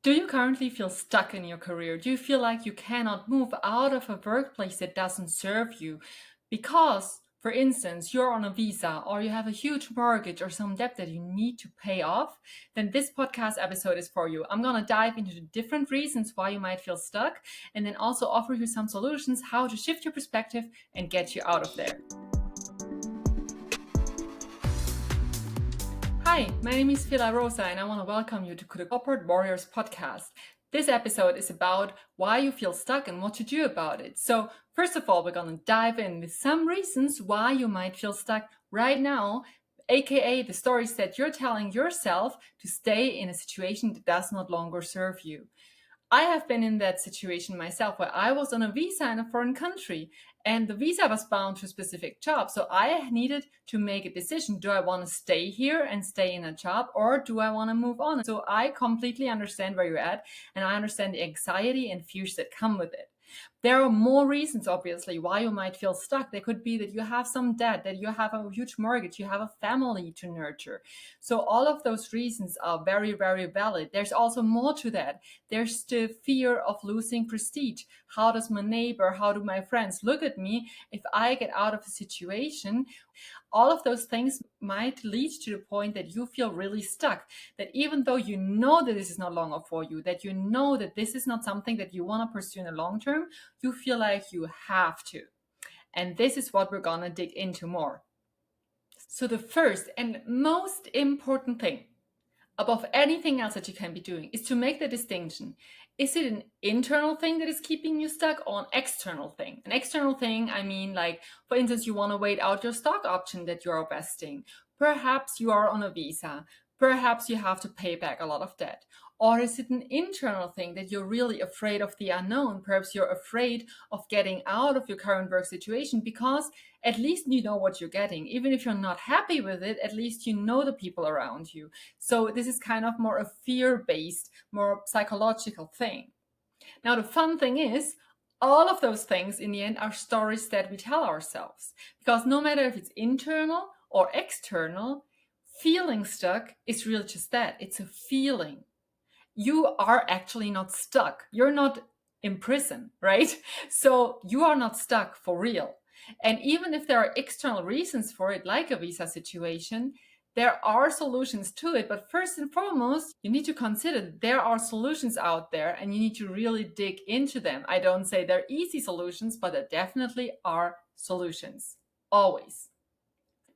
Do you currently feel stuck in your career? Do you feel like you cannot move out of a workplace that doesn't serve you? Because, for instance, you're on a visa or you have a huge mortgage or some debt that you need to pay off, then this podcast episode is for you. I'm going to dive into the different reasons why you might feel stuck and then also offer you some solutions how to shift your perspective and get you out of there. Hi, my name is Fela and I want to welcome you to the Corporate Warriors podcast. This episode is about why you feel stuck and what to do about it. So, first of all, we're going to dive in with some reasons why you might feel stuck right now, aka the stories that you're telling yourself to stay in a situation that does not longer serve you. I have been in that situation myself where I was on a visa in a foreign country and the visa was bound to a specific job. So I needed to make a decision. Do I want to stay here and stay in a job or do I want to move on? So I completely understand where you're at and I understand the anxiety and fears that come with it. There are more reasons, obviously, why you might feel stuck. There could be that you have some debt, that you have a huge mortgage, you have a family to nurture. So all of those reasons are very, very valid. There's also more to that. There's the fear of losing prestige. How does my neighbor, how do my friends look at me if I get out of a situation? All of those things might lead to the point that you feel really stuck, that even though you know that this is no longer for you, that you know that this is not something that you want to pursue in the long term, you feel like you have to. And this is what we're going to dig into more. So the first and most important thing above anything else that you can be doing is to make the distinction. Is it an internal thing that is keeping you stuck or an external thing? An external thing, I mean, like, for instance, you want to wait out your stock option that you're vesting. Perhaps you are on a visa. Perhaps you have to pay back a lot of debt. Or is it an internal thing that you're really afraid of the unknown? Perhaps you're afraid of getting out of your current work situation because at least you know what you're getting. Even if you're not happy with it, at least you know the people around you. So this is kind of more a fear-based, more psychological thing. Now, the fun thing is, all of those things in the end are stories that we tell ourselves. Because no matter if it's internal or external, feeling stuck is really just that. It's a feeling. You are actually not stuck. You're not in prison, right? So you are not stuck for real. And even if there are external reasons for it, like a visa situation, there are solutions to it. But first and foremost, you need to consider that there are solutions out there and you need to really dig into them. I don't say they're easy solutions, but there definitely are solutions. Always.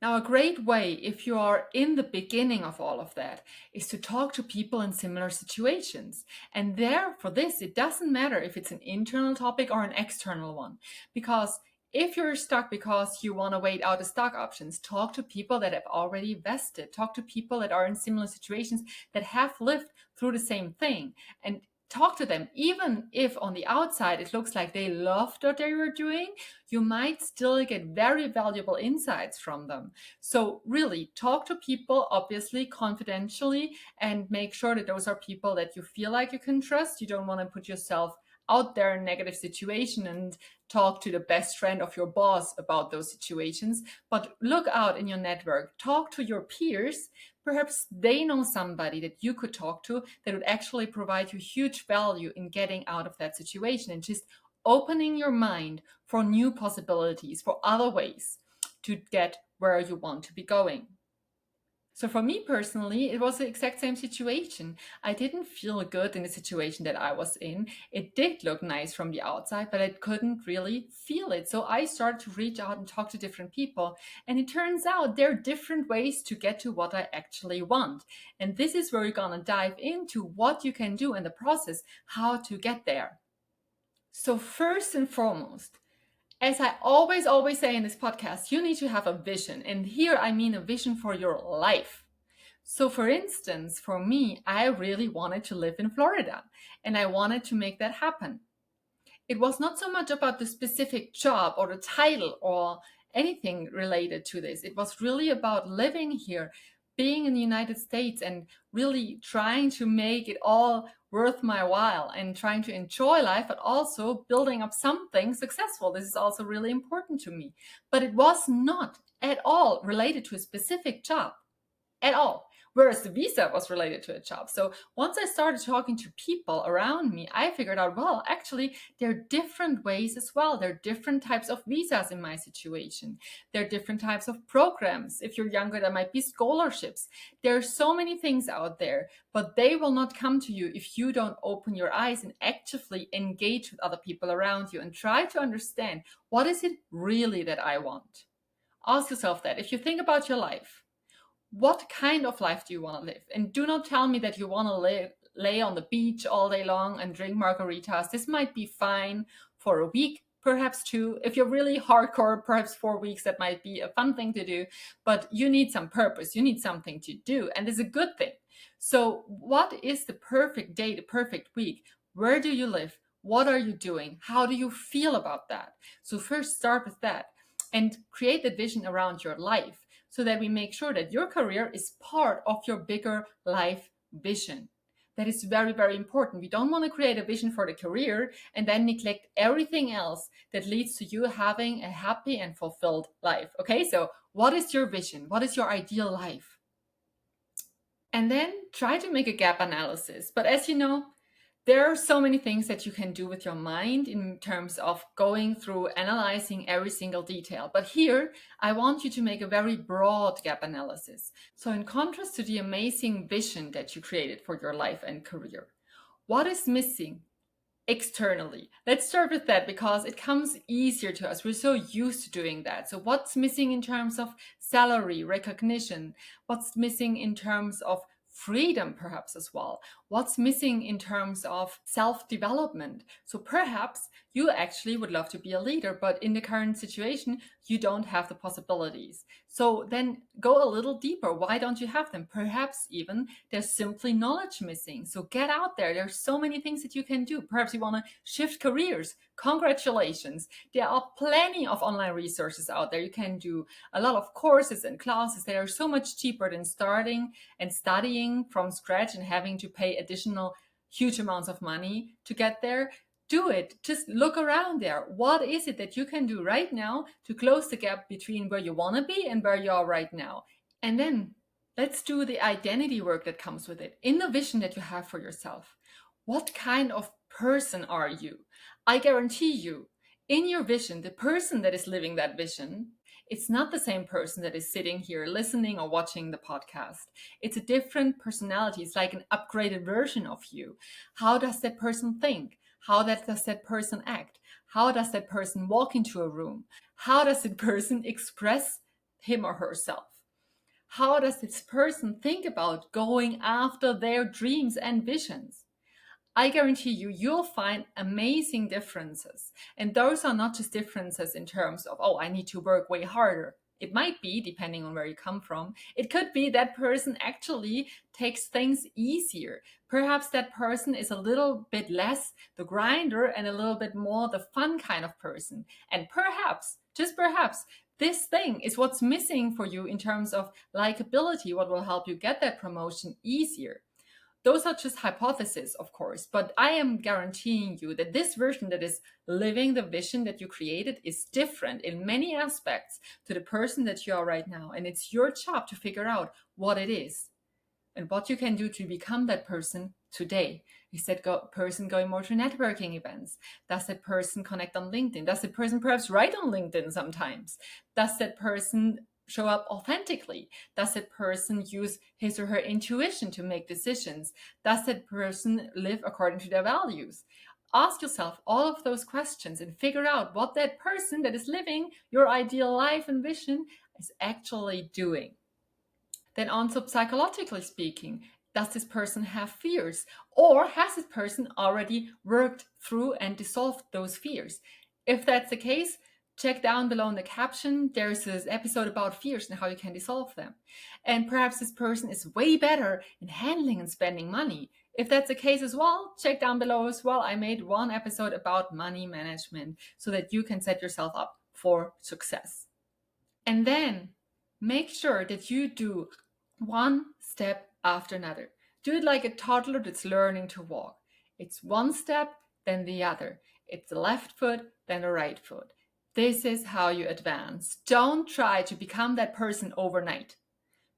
Now, a great way, if you are in the beginning of all of that, is to talk to people in similar situations. And there, for this, it doesn't matter if it's an internal topic or an external one. Because if you're stuck because you want to wait out the stock options, talk to people that have already vested. Talk to people that are in similar situations that have lived through the same thing. And talk to them. Even if on the outside it looks like they loved what they were doing, you might still get very valuable insights from them. So really talk to people, obviously confidentially, and make sure that those are people that you feel like you can trust. You don't want to put yourself out there in a negative situation and talk to the best friend of your boss about those situations. But look out in your network, talk to your peers. Perhaps they know somebody that you could talk to that would actually provide you huge value in getting out of that situation and just opening your mind for new possibilities, for other ways to get where you want to be going. So for me personally, it was the exact same situation. I didn't feel good in the situation that I was in. It did look nice from the outside, but I couldn't really feel it. So I started to reach out and talk to different people. And it turns out there are different ways to get to what I actually want. And this is where we're going to dive into what you can do in the process, how to get there. So first and foremost, as I always say in this podcast, you need to have a vision. And here I mean a vision for your life. So for instance, for me, I really wanted to live in Florida and I wanted to make that happen. It was not so much about the specific job or the title or anything related to this. It was really about living here, being in the United States and really trying to make it all worth my while and trying to enjoy life, but also building up something successful. This is also really important to me. But it was not at all related to a specific job, at all. whereas the visa was related to a job. So once I started talking to people around me, I figured out, well, actually, there are different ways as well. There are different types of visas in my situation. There are different types of programs. If you're younger, there might be scholarships. There are so many things out there, but they will not come to you if you don't open your eyes and actively engage with other people around you and try to understand, what is it really that I want? Ask yourself that. If you think about your life, what kind of life do you want to live? And do not tell me that you want to lay on the beach all day long and drink margaritas. This might be fine for a week, perhaps two. If you're really hardcore, perhaps 4 weeks, that might be a fun thing to do. But you need some purpose. You need something to do. And it's a good thing. So what is the perfect day, the perfect week? Where do you live? What are you doing? How do you feel about that? So first start with that and create the vision around your life, so that we make sure that your career is part of your bigger life vision. That is very, very important. We don't want to create a vision for the career and then neglect everything else that leads to you having a happy and fulfilled life. Okay, so what is your vision? What is your ideal life? And then try to make a gap analysis. But as you know, there are so many things that you can do with your mind in terms of going through analyzing every single detail. But here, I want you to make a very broad gap analysis. So in contrast to the amazing vision that you created for your life and career, what is missing externally? Let's start with that because it comes easier to us. We're so used to doing that. So what's missing in terms of salary, recognition? What's missing in terms of freedom, perhaps as well? What's missing in terms of self-development? So perhaps you actually would love to be a leader, but in the current situation, you don't have the possibilities. So then go a little deeper. Why don't you have them? Perhaps even there's simply knowledge missing. So get out there. There's so many things that you can do. Perhaps you want to shift careers. Congratulations. There are plenty of online resources out there. You can do a lot of courses and classes that are so much cheaper than starting and studying from scratch and having to pay additional huge amounts of money to get there. Do it. Just look around there. What is it that you can do right now to close the gap between where you want to be and where you are right now? And then let's do the identity work that comes with it. In the vision that you have for yourself, what kind of person are you? I guarantee you, in your vision, the person that is living that vision, it's not the same person that is sitting here listening or watching the podcast. It's a different personality. It's like an upgraded version of you. How does that person think? How does that person act? How does that person walk into a room? How does that person express him or herself? How does this person think about going after their dreams and visions? I guarantee you, you'll find amazing differences. And those are not just differences in terms of, oh, I need to work way harder. It might be, depending on where you come from. It could be that person actually takes things easier. Perhaps that person is a little bit less the grinder and a little bit more the fun kind of person. And perhaps, just perhaps, this thing is what's missing for you in terms of likability, what will help you get that promotion easier. Those are just hypotheses, of course, but I am guaranteeing you that this version that is living the vision that you created is different in many aspects to the person that you are right now. And it's your job to figure out what it is and what you can do to become that person today. Is that person going more to networking events? Does that person connect on LinkedIn? Does that person perhaps write on LinkedIn sometimes? Does that person show up authentically? Does that person use his or her intuition to make decisions? Does that person live according to their values? Ask yourself all of those questions and figure out what that person that is living your ideal life and vision is actually doing. Then also psychologically speaking, does this person have fears? Or has this person already worked through and dissolved those fears? If that's the case, check down below in the caption. There's this episode about fears and how you can dissolve them. And perhaps this person is way better in handling and spending money. If that's the case as well, check down below as well. I made one episode about money management so that you can set yourself up for success. And then make sure that you do one step after another. Do it like a toddler that's learning to walk. It's one step, then the other. It's the left foot, then the right foot. This is how you advance. Don't try to become that person overnight.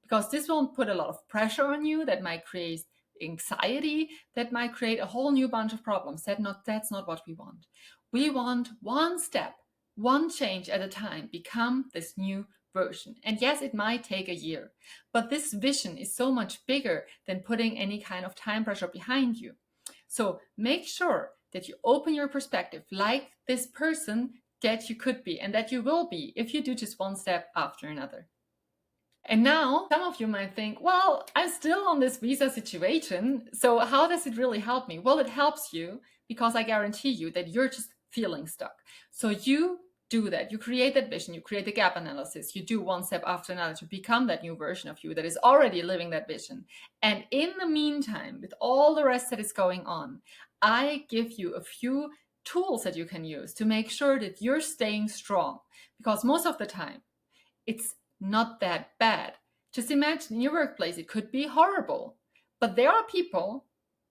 because this will put a lot of pressure on you that might create anxiety, that might create a whole new bunch of problems. That's not what we want. We want one step, one change at a time, become this new version. And yes, it might take a year, but this vision is so much bigger than putting any kind of time pressure behind you. So make sure that you open your perspective like this person that you could be and that you will be if you do just one step after another. And now some of you might think, well, I'm still on this visa situation, so how does it really help me? Well, it helps you because I guarantee you that you're just feeling stuck. So you do that. You create that vision, you create the gap analysis, you do one step after another to become that new version of you that is already living that vision. And in the meantime, with all the rest that is going on, I give you a few tools that you can use to make sure that you're staying strong, because most of the time it's not that bad. Just imagine in your workplace, it could be horrible, but there are people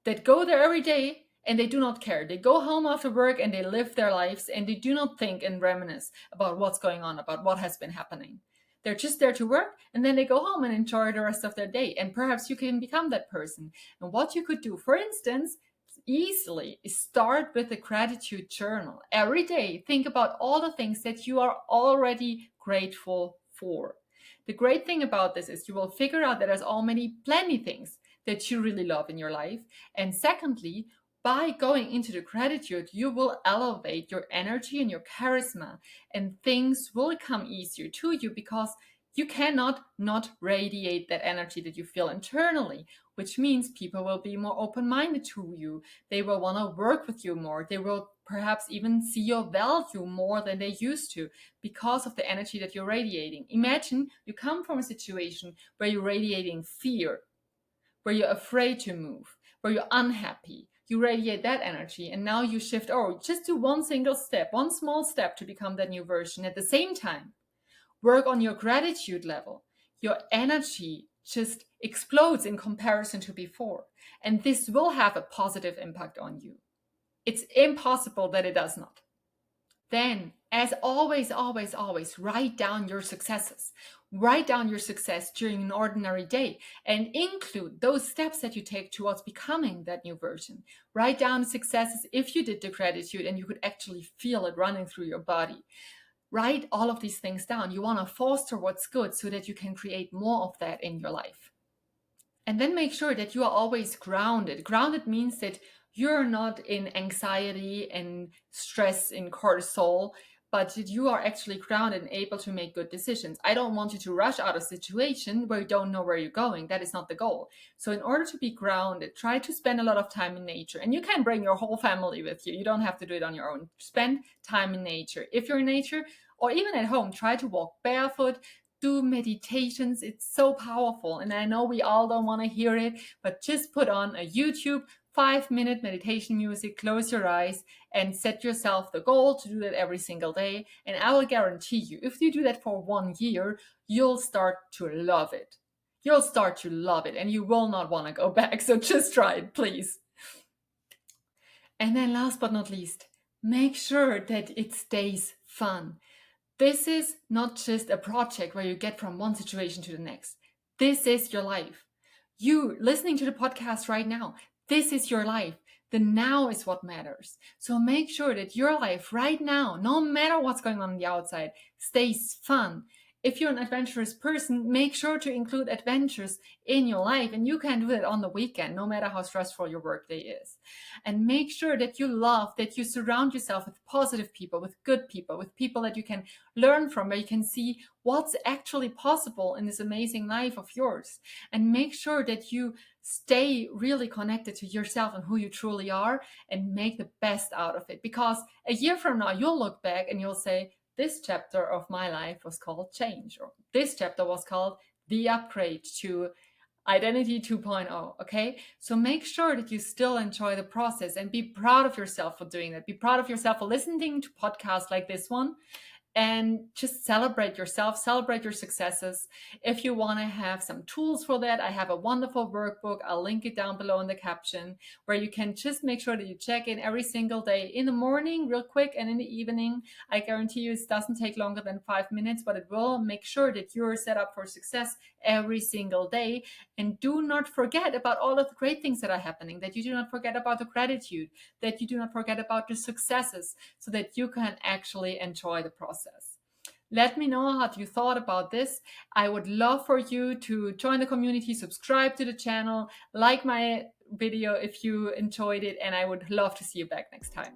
that go there every day and they do not care. They go home after work and they live their lives and they do not think and reminisce about what's going on, about what has been happening. They're just there to work and then they go home and enjoy the rest of their day. And perhaps you can become that person. And what you could do, for instance, easily is start with a gratitude journal. Every day, think about all the things that you are already grateful for. The great thing about this is you will figure out that there's already plenty things that you really love in your life. And secondly, by going into the gratitude, you will elevate your energy and your charisma, and things will come easier to you because you cannot not radiate that energy that you feel internally, which means people will be more open-minded to you. They will want to work with you more. They will perhaps even see your value more than they used to because of the energy that you're radiating. Imagine you come from a situation where you're radiating fear, where you're afraid to move, where you're unhappy. You radiate that energy and now you shift, just do one single step, one small step to become that new version. At the same time, work on your gratitude level. Your energy just explodes in comparison to before. And this will have a positive impact on you. It's impossible that it does not. Then, as always, always, always, write down your successes. Write down your success during an ordinary day and include those steps that you take towards becoming that new version. Write down the successes if you did the gratitude and you could actually feel it running through your body. Write all of these things down. You want to foster what's good so that you can create more of that in your life. And then make sure that you are always grounded. Grounded means that you're not in anxiety and stress and cortisol, but that you are actually grounded and able to make good decisions. I don't want you to rush out of a situation where you don't know where you're going. That is not the goal. So in order to be grounded, try to spend a lot of time in nature. And you can bring your whole family with you. You don't have to do it on your own. Spend time in nature. If you're in nature, or even at home, try to walk barefoot, do meditations. It's so powerful. And I know we all don't want to hear it, but just put on a YouTube 5-minute meditation music, close your eyes, and set yourself the goal to do that every single day. And I will guarantee you, if you do that for 1 year, you'll start to love it. You'll start to love it and you will not want to go back. So just try it, please. And then last but not least, make sure that it stays fun. This is not just a project where you get from one situation to the next. This is your life. You listening to the podcast right now, this is your life. The now is what matters. So make sure that your life right now, no matter what's going on the outside, stays fun. If you're an adventurous person, make sure to include adventures in your life. And you can do it on the weekend, no matter how stressful your workday is. And make sure that you love, that you surround yourself with positive people, with good people, with people that you can learn from, where you can see what's actually possible in this amazing life of yours. And make sure that you stay really connected to yourself and who you truly are and make the best out of it. Because a year from now, you'll look back and you'll say, this chapter of my life was called Change, or this chapter was called The Upgrade to Identity 2.0. Okay, so make sure that you still enjoy the process and be proud of yourself for doing that. Be proud of yourself for listening to podcasts like this one, and just celebrate yourself, celebrate your successes. If you want to have some tools for that, I have a wonderful workbook. I'll link it down below in the caption, where you can just make sure that you check in every single day, in the morning real quick and in the evening. I guarantee you it doesn't take longer than 5 minutes, but it will make sure that you're set up for success every single day. And do not forget about all of the great things that are happening, that you do not forget about the gratitude, that you do not forget about the successes, so that you can actually enjoy the process. Let me know how you thought about this. I would love for you to join the community, subscribe to the channel, like my video if you enjoyed it, and I would love to see you back next time.